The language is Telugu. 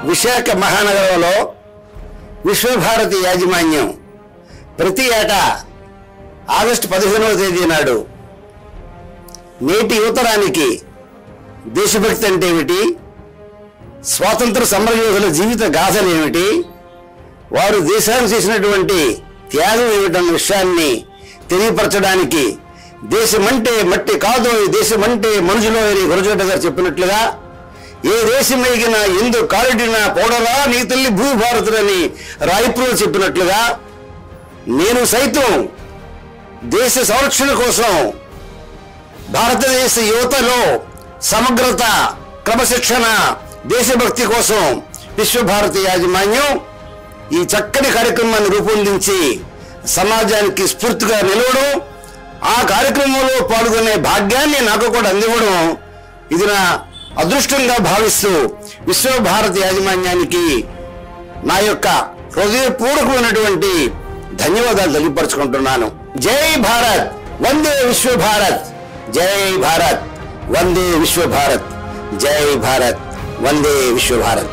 విశాఖ మహానగరంలో విశ్వభారతి యాజమాన్యం ప్రతి ఏటా ఆగస్టు 15వ తేదీ నాడు నేటి యువతరానికి దేశభక్తి అంటే ఏమిటి, స్వాతంత్ర సమరయోధుల జీవిత గాథలు ఏమిటి, వారు దేశానికి చేసినటువంటి త్యాగం ఏమిటన్న విషయాన్ని తెలియపరచడానికి దేశమంటే మట్టి కాదు, దేశమంటే మనుషులో అని గురజాడ గారు చెప్పినట్లుగా, ఏ దేశమైగినా ఎందు కాలిడినా పౌడరా నీ తల్లి భూభారతులని రాయప్రులు చెప్పినట్లుగా నేను సైతం దేశ సంరక్షణ కోసం భారతదేశ యువతలో సమగ్రత, క్రమశిక్షణ, దేశభక్తి కోసం విశ్వభారతి యాజమాన్యం ఈ చక్కని కార్యక్రమాన్ని రూపొందించి సమాజానికి స్ఫూర్తిగా నిలవడం, ఆ కార్యక్రమంలో పాల్గొనే భాగ్యాన్ని నాకు కూడా అందివ్వడం ఇది నా అదృష్టంగా భావిస్తూ విశ్వభారతి యాజమాన్యానికి నా యొక్క హృదయపూర్వకమైనటువంటి ధన్యవాదాలు తెలియపరచుకుంటున్నాను. జై భారత్, వందే విశ్వభారత్, జై భారత్, వందే విశ్వభారత్, జై భారత్, వందే విశ్వభారత్.